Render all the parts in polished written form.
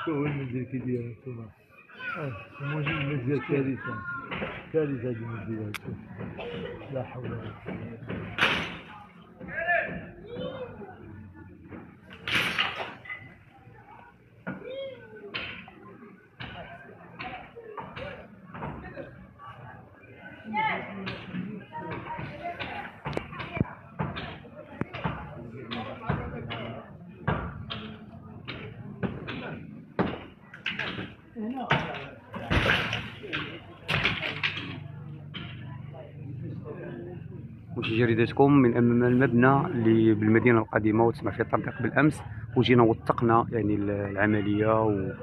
شوف المنزل كي داير انتوما. المنزل كارثة كارثة هاد المنزل. لا حول ولا قوة. وشي جريدتكم من امام المبنى اللي بالمدينه القديمه وتسمع فيه التنطيق بالامس، وجينا وثقنا يعني العمليه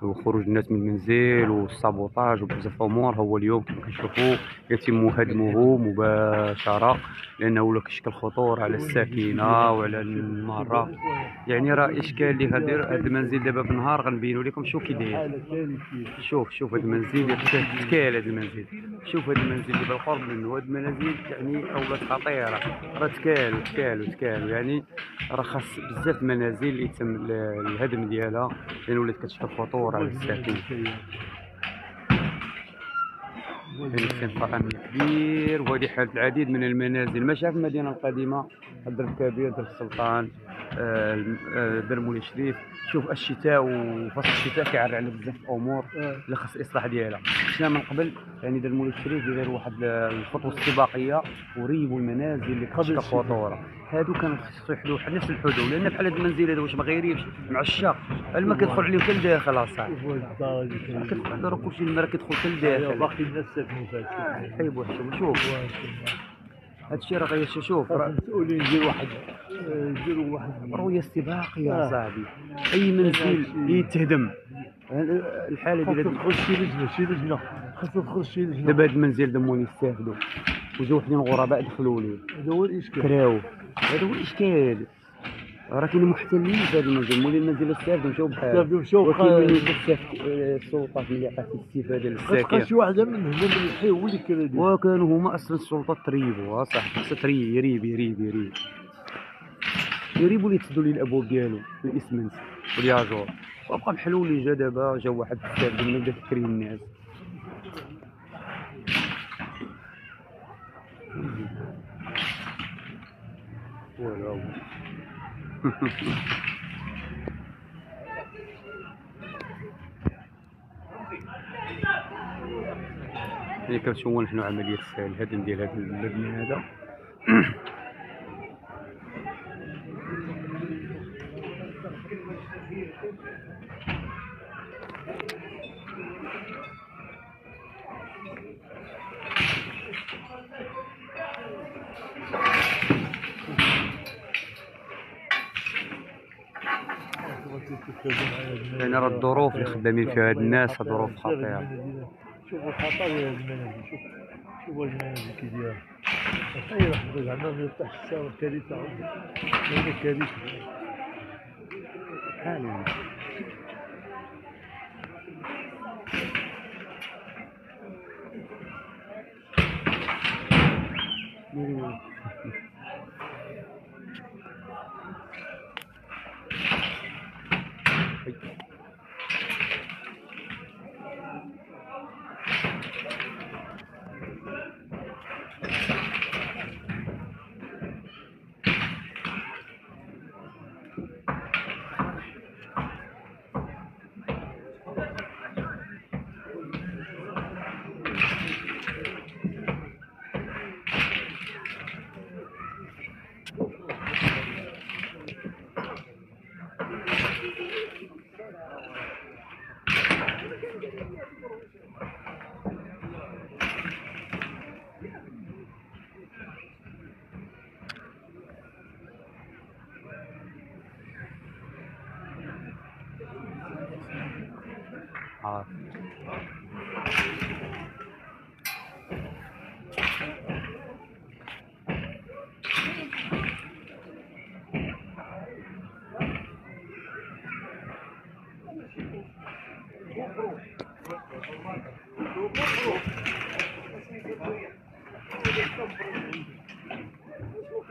وخروج الناس من المنزل والسابوطاج وبزاف امور. هو اليوم كما كنشوفوا يتم هدمه مباشره لانه له كشكل خطوره على الساكنه وعلى الماره. يعني راه اشكال اللي غادير هذا المنزل دابا بالنهار غنبينوا لكم شو كي داير. شوف هذا المنزل تكال، هذا المنزل شوف هذا المنزل اللي بالقرب منه. هذه المنازل يعني اولات خطيره، راه تكال يعني راه خاص بزاف المنازل اللي يتم الهدم ديالها لان ولات كتشكل خطوره على الساكن. يعني استنفار امني كبير، وهذه حالة العديد من المنازل ماشي في المدينه القديمه، الدرب الكبير، درب السلطان، درب مولاي شريف. شوف الشتاء وفصل الشتاء كيعرى على بزاف الامور اللي خاص الاصلاح ديالها. شفنا من قبل يعني درب مولاي شريف داروا واحد الخطوه استباقيه وريبوا المنازل اللي كتشكل خطوره. هادو كانوا خصو يحلوا نفس الحدود، لان بحال هاد المنزل هذا واش ما غيريبش مع الشاق الماء كيدخل عليه حتى لداخل اصاحبي. كتدخل راه كلشي الماء كيدخل حتى لداخل. باقي الناس ساكنين فيها. طيب وحشوم شوف هادشي راه غير شوف المسؤولين يديروا واحد رؤيه استباقيه يا صاحبي. اي منزل يتهدم الحاله ديال تدخل شي لجنه خاص تدخل شي لجنه. دابا هاد المنزل دموني يستافدوا وجاو وحدين غرباء دخلوا ليه. هذا هو الاشكال، كراو هذا هو الاشكال. راه كاين محتلين في هذا المنزل، مولي المنزل استافدوا مشاو بحال ولكن السلطات اللي عطات الاستفاده للساكن تبقى شي واحده منهم من الحي هو اللي كان وكانوا هما اصلا السلطات تريبوا صح. خاصها يريبوا اللي يتسدوا ليه الابواب ديالو بالاسمنت والياجور. وبقى بحال اللي جا دابا جا واحد استافد منه بدا تكري الناس. ولا يعني كنشوفوا نحن عمليه الهدم ديال هذا المبنى هذا. يعني راه الظروف اللي خدامين فيها هاد الناس ظروف خطيره. شوفوا الخطر ديال هاد المنازل، شوفوا هاد المنازل كي دايره. خير حنا زعما من تحت السما كارثه، هذه كارثه حاليا.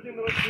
خلينا نودي